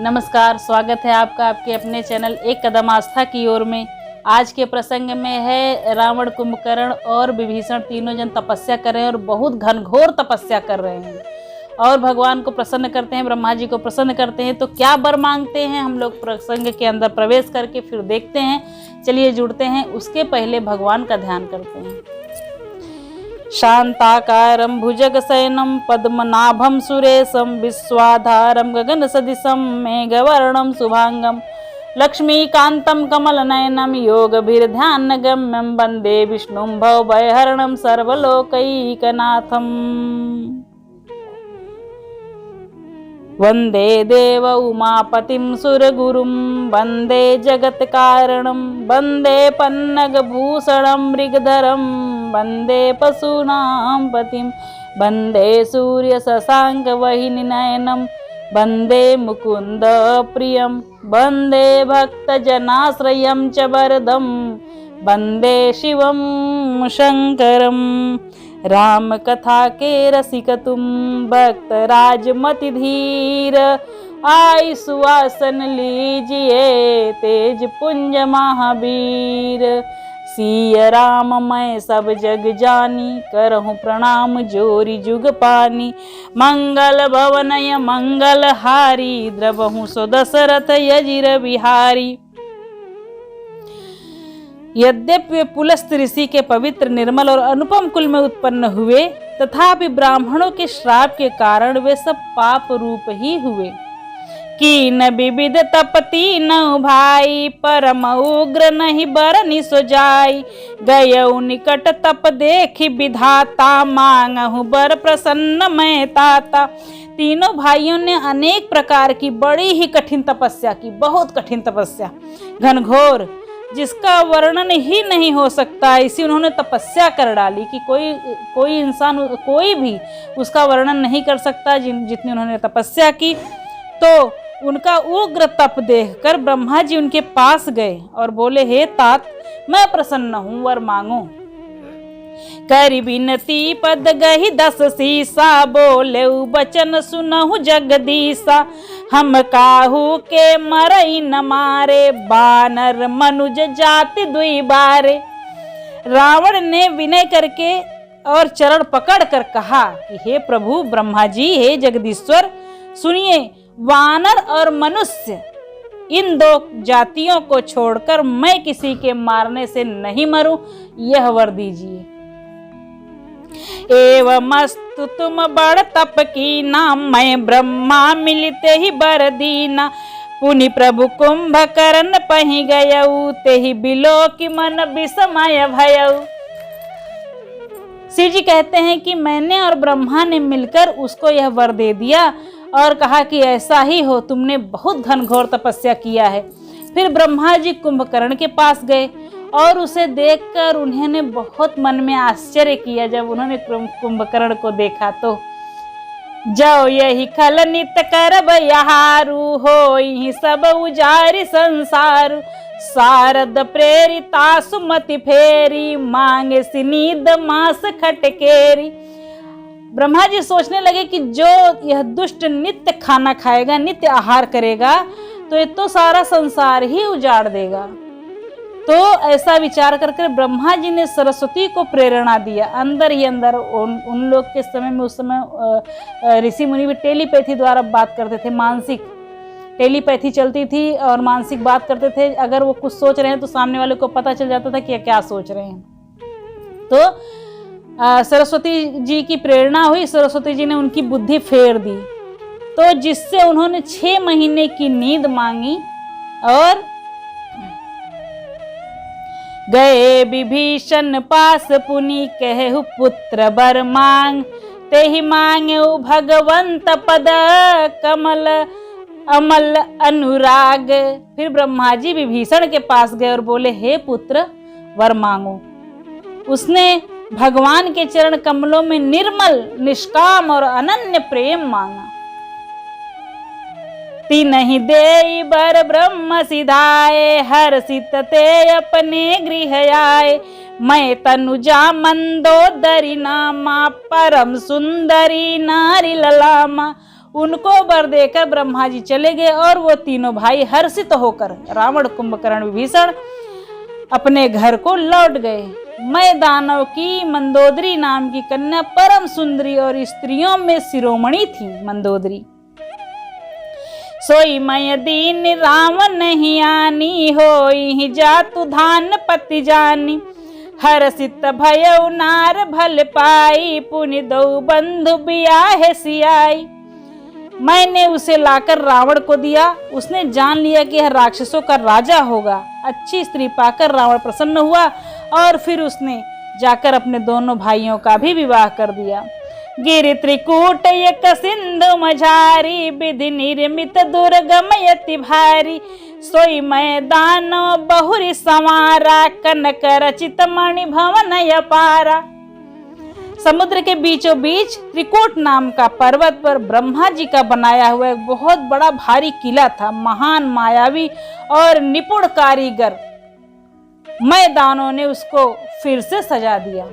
नमस्कार, स्वागत है आपका आपके अपने चैनल एक कदम आस्था की ओर में। आज के प्रसंग में है रावण, कुंभकर्ण और विभीषण तीनों जन तपस्या कर रहे हैं और बहुत घनघोर तपस्या कर रहे हैं और भगवान को प्रसन्न करते हैं, ब्रह्मा जी को प्रसन्न करते हैं। तो क्या वर मांगते हैं, हम लोग प्रसंग के अंदर प्रवेश करके फिर देखते हैं। चलिए जुड़ते हैं, उसके पहले भगवान का ध्यान करते हैं। शांताकारं भुजगशयनं पद्मनाभं सुरेशं विश्वाधारं गगनसदृशं मेघवर्णं शुभांगं लक्ष्मीकान्तं कमलनयनं योगभिर्ध्यानगम्यं वन्दे विष्णुं भवभयहरणं सर्वलोकैकनाथम्। वन्दे देव उमापतिं सुरगुरुं वन्दे जगत्कारणं वन्दे पन्नगभूषणं मृगधरं वन्दे पशूनां पतिं वन्दे सूर्यशशाङ्कवाहिनीनयनं वन्दे मुकुन्द प्रियं वन्दे भक्तजनाश्रयं च वरदं वन्दे शिवं शङ्करम्। राम कथा के रसिक तुम भक्त राजमति धीर आई सुवासन लीजिए तेज पुंज महावीर। सिय राम मैं सब जग जानी करहूँ प्रणाम जोरी जुग पानी मंगल भवनय मंगल हारी द्रवहूँ सो दशरथ यजिर बिहारी। यद्यपि वे पुलस्त ऋषि के पवित्र निर्मल और अनुपम कुल में उत्पन्न हुए, तथापि ब्राह्मणों के श्राप के कारण वे सब पाप रूप ही हुए। कि न विविध तपति न भाई परम उग्र नहीं बरनि सो जाई गयऊ निकट तप देखी विधाता मांगहु बर प्रसन्न मैं ताता। तीनों भाइयों ने अनेक प्रकार की बड़ी ही कठिन तपस्या की, बहुत कठिन तपस्या, घनघोर, जिसका वर्णन ही नहीं हो सकता। इसी उन्होंने तपस्या कर डाली कि कोई इंसान, कोई भी उसका वर्णन नहीं कर सकता जितनी उन्होंने तपस्या की। तो उनका उग्र तप देखकर ब्रह्मा जी उनके पास गए और बोले, हे तात, मैं प्रसन्न हूँ, वर मांगो। करि बिनती पद गही 10 सीसा बोले बचन सुनहु जगदीसा। हम काहू के मरई न मारे बानर मनुज जाति दुई बारे। रावण ने विनय करके और चरण पकड़ कर कहा कि हे प्रभु ब्रह्मा जी, हे जगदीश्वर, सुनिए, वानर और मनुष्य इन दो जातियों को छोड़कर मैं किसी के मारने से नहीं मरूं, यह वर दीजिए। एवमस्तु तुम बड़ तप की नाम मैं ब्रह्मा मिलते ही बर दीना। पुनि प्रभु कुंभकर्ण पही गयऊ तेहि बिलो की मन विस्मय भयऊ। शिव जी कहते हैं कि मैंने और ब्रह्मा ने मिलकर उसको यह वर दे दिया और कहा कि ऐसा ही हो, तुमने बहुत घनघोर तपस्या किया है। फिर ब्रह्मा जी कुंभकर्ण के पास गए और उसे देखकर उन्होंने बहुत मन में आश्चर्य किया। जब उन्होंने कुंभकर्ण को देखा तो जाओ यही खल नित करब यहारू हो ही सब उजारी संसार। शारद प्रेरिता सुमति फेरी मांगे सिनीद मास खटकेरी। ब्रह्मा जी सोचने लगे कि जो यह दुष्ट नित्य खाना खाएगा, नित्य आहार करेगा, तो ये तो सारा संसार ही उजाड़ देगा। तो ऐसा विचार करके ब्रह्मा जी ने सरस्वती को प्रेरणा दिया। अंदर ही अंदर उन लोग के समय में, उस समय ऋषि मुनि भी टेलीपैथी द्वारा बात करते थे, मानसिक टेलीपैथी चलती थी और मानसिक बात करते थे। अगर वो कुछ सोच रहे हैं तो सामने वाले को पता चल जाता था कि क्या सोच रहे हैं। तो सरस्वती जी की प्रेरणा हुई, सरस्वती जी ने उनकी बुद्धि फेर दी, तो जिससे उन्होंने 6 महीने की नींद मांगी और गए विभीषण पास पुनि कहु पुत्र बर मांग। तेहि मांगेउ भगवंत पद कमल अमल अनुराग। फिर ब्रह्मा जी विभीषण के पास गए और बोले, हे पुत्र, वर मांगो। उसने भगवान के चरण कमलों में निर्मल, निष्काम और अनन्य प्रेम मांगा। तीनहि देई बर ब्रह्म सिधाए हर्षित ते अपने गृह आए। मैं तनुजा मंदोदरी नामा परम सुंदरी नारी ललामा। उनको वर देकर ब्रह्मा जी चले गए और वो तीनों भाई हर्षित होकर रावण, कुंभकर्ण, विभीषण अपने घर को लौट गए। मैं दानव की मंदोदरी नाम की कन्या परम सुंदरी और स्त्रियों में शिरोमणि थी। मंदोदरी सोई मैं दीन रावण नहीं आनी, होई जातु धान पति जानी। हर्षित भयउ नार भल पाई, पुनि दो बंधु बियाहे सियाई। मैंने उसे लाकर रावण को दिया। उसने जान लिया कि यह राक्षसों का राजा होगा। अच्छी स्त्री पाकर रावण प्रसन्न हुआ और फिर उसने जाकर अपने दोनों भाइयों का भी विवाह कर दिया। गिरि त्रिकूट एक सिंधु मझारी, विधि निर्मित दुर्गम यति भारी। सोई मैं दानव बहुरी संवारा, कनक रचित मणि भवन अपारा। समुद्र के बीचों बीच त्रिकूट नाम का पर्वत पर ब्रह्मा जी का बनाया हुआ एक बहुत बड़ा भारी किला था। महान, मायावी और निपुण कारीगर मैदानों ने उसको फिर से सजा दिया।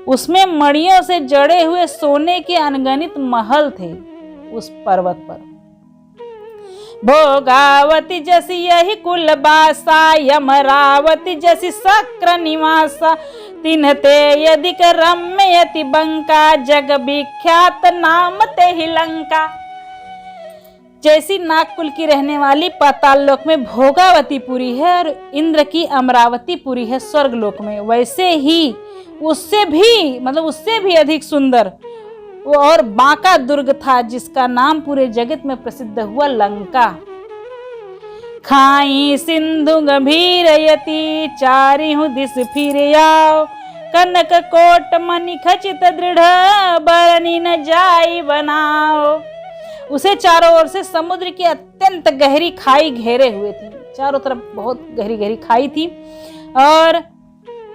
उसमें मणियों से जड़े हुए सोने के अनगणित महल थे। उस पर्वत पर भोगावती जैसी यही कुलबासा, यमरावती जैसी शक्र निवासा। तिन्हते यदि रम्यति बंका, जग विख्यात नाम ते ही लंका। जैसी नागकुल की रहने वाली पाताल लोक में भोगावतीपुरी है और इंद्र की अमरावतीपुरी है स्वर्ग लोक में, वैसे ही उससे भी अधिक सुंदर वो और बांका दुर्ग था, जिसका नाम पूरे जगत में प्रसिद्ध हुआ लंका। खाई सिंधु गंभीर यति, चारिहु दिस फिर आओ। कनक कोट मणि खचित दृढ़, बरनी न जाई बनाओ। उसे चारों ओर से समुद्र की अत्यंत गहरी खाई घेरे हुए थी। चारों तरफ बहुत गहरी गहरी खाई थी और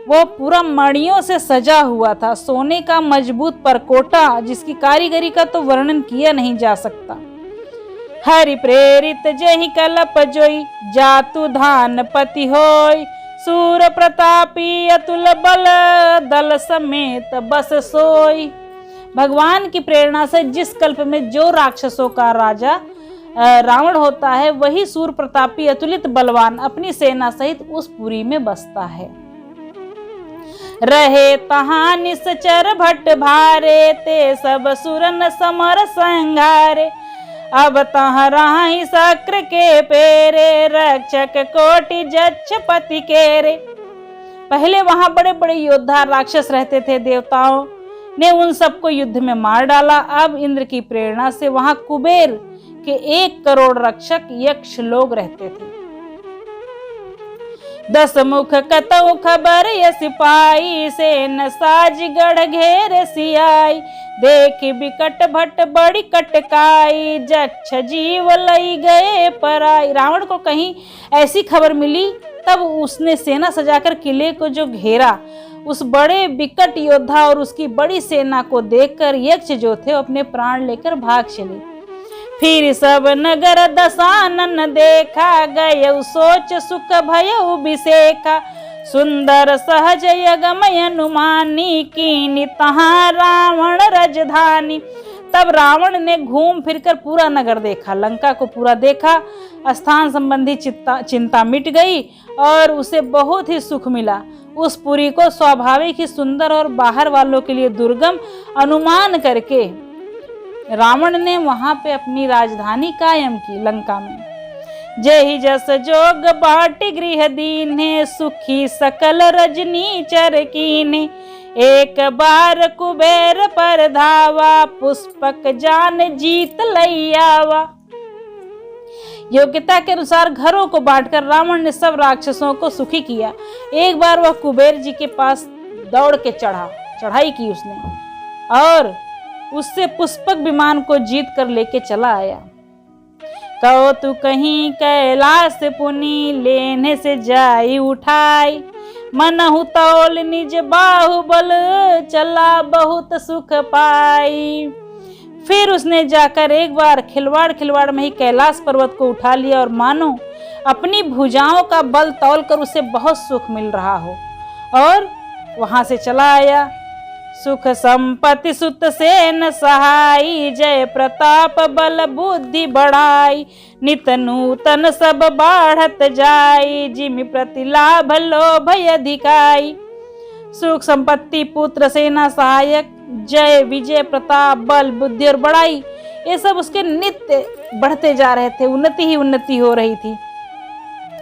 वो पूरा मणियों से सजा हुआ था। सोने का मजबूत परकोटा, जिसकी कारीगरी का तो वर्णन किया नहीं जा सकता। हरि प्रेरित जहि कलप जोई, जातु धान पति होय। सूर प्रतापी अतुल बल, दल समेत बस सोई। भगवान की प्रेरणा से जिस कल्प में जो राक्षसों का राजा रावण होता है, वही सूर प्रतापी अतुलित बलवान अपनी सेना सहित उस पुरी में बसता है। रहे तहां निश्चर भट्ट भारे, ते सब सुरन समर संघारे। अब तह राही शक्र के पेरे, रक्षक कोटि जच्छ पति केरे। पहले वहां बड़े बड़े योद्धा राक्षस रहते थे। देवताओं ने उन सबको युद्ध में मार डाला। अब इंद्र की प्रेरणा से वहां कुबेर के 1 करोड़ रक्षक यक्ष लोग रहते थे। 10 मुख कतौ खबर यस पाई, सेन साज गढ़ घेर सियाई। देख बिकट भट्ट बड़ी कटकाई, जक्ष जीव लई गए पराई। रावण को कहीं ऐसी खबर मिली, तब उसने सेना सजाकर किले को जो घेरा, उस बड़े विकट योद्धा और उसकी बड़ी सेना को देखकर यक्ष जो थे अपने प्राण लेकर भाग चले। फिर सब नगर दशानन देखा, गए सोच सुख भयउ बिसेखा। सुंदर सहज यगमय अनुमानी, कीनी तहां रावण राजधानी। तब रावण ने घूम फिरकर पूरा नगर देखा, लंका को पूरा देखा। स्थान संबंधी चिंता मिट गई और उसे बहुत ही सुख मिला। उस पुरी को स्वाभाविक ही सुंदर और बाहर वालों के लिए दुर्गम अनुमान करके रावण ने वहां पे अपनी राजधानी कायम की लंका में। जय जस जोग बाटी गृह दीने, सुखी सकल रजनी चर कीने। एक बार कुबेर पर धावा, पुष्पक जान जीत लैयावा। योग्यता के अनुसार घरों को बांटकर रावण ने सब राक्षसों को सुखी किया। एक बार वह कुबेर जी के पास दौड़ के चढ़ाई की उसने और उससे पुष्पक विमान को जीत कर लेके चला आया। कहो तू कहीं कैलाश पुनी, लेने से जाई उठाई। मनहु तौल निज बाहुबल, चला बहुत सुख पाई। फिर उसने जाकर एक बार खिलवाड़ में ही कैलाश पर्वत को उठा लिया और मानो अपनी भुजाओं का बल तौल कर उसे बहुत सुख मिल रहा हो और वहां से चला आया। सुख संपत्ति सुत सेन सहाई, जय प्रताप बल बुद्धि बढ़ाई, नित नूतन सब बाढ़त जाई, जिमि प्रति लाभ लोभ अधिकाई। सुख संपत्ति पुत्र सेना सहायक जय विजय प्रताप बल बुद्धि और बढ़ाई, ये सब उसके नित्य बढ़ते जा रहे थे, उन्नति ही उन्नति हो रही थी।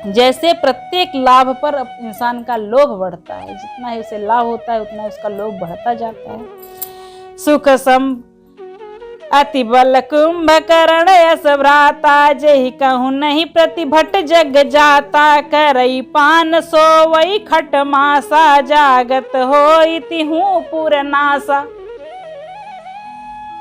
जैसे प्रत्येक लाभ पर इंसान का लोभ बढ़ता है, जितना ही उसे लाभ होता है उतना उसका लोभ बढ़ता जाता है। सुख सम अति बल कुंभकर्ण यश भ्राता, जहि कहूँ नहीं प्रतिभट जग जाता, करई पान सोवई खट मासा, जागत होई तिहु पुर नासा।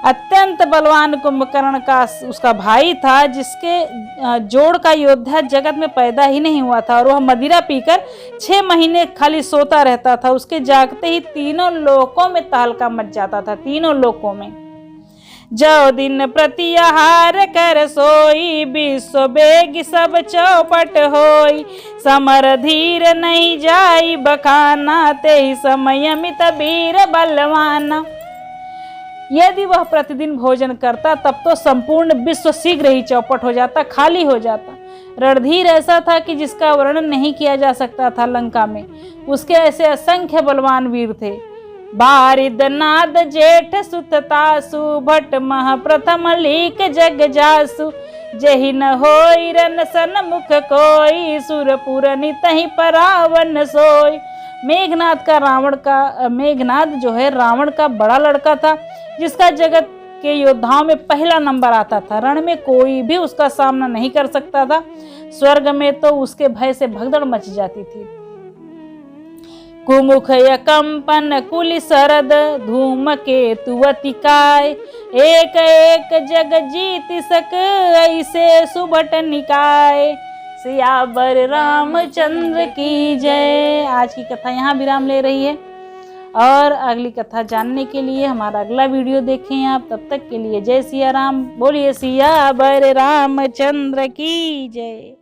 अत्यंत बलवान कुंभकर्ण का उसका भाई था, जिसके जोड़ का योद्धा जगत में पैदा ही नहीं हुआ था, और वह मदिरा पीकर 6 महीने खाली सोता रहता था। उसके जागते ही तीनों लोकों में तहलका मच जाता था, तीनों लोकों में। जो दिन प्रति आहार कर सोई, विश्व बेग सब चौपट होई, समर धीर नहीं जाई बखाना, तेहि समय अमित वीर बलवाना। यदि वह प्रतिदिन भोजन करता तब तो संपूर्ण विश्व शीघ्र ही चौपट हो जाता, खाली हो जाता। रणधीर ऐसा था कि जिसका वर्णन नहीं किया जा सकता था। लंका में उसके ऐसे असंख्य बलवान वीर थे। बारिद नाद जेठ सुततासु, भट मह प्रथम लीक जग जासु, जहि न होई रन सन मुख कोई, सुरपुर नितहि परावन सोई। मेघनाद जो है रावण का बड़ा लड़का था, जिसका जगत के योद्धाओं में पहला नंबर आता था। रण में कोई भी उसका सामना नहीं कर सकता था। स्वर्ग में तो उसके भय से भगदड़ मच जाती थी। कुमुख कंपन कुल सरद, धूम केतु अति काय, एक एक जग जीत सक ऐसे सुभट निकाय। सियावर रामचंद्र की जय। आज की कथा यहाँ विराम ले रही है, और अगली कथा जानने के लिए हमारा अगला वीडियो देखें आप। तब तक के लिए जय सिया राम। बोलिए सियावर रामचंद्र की जय।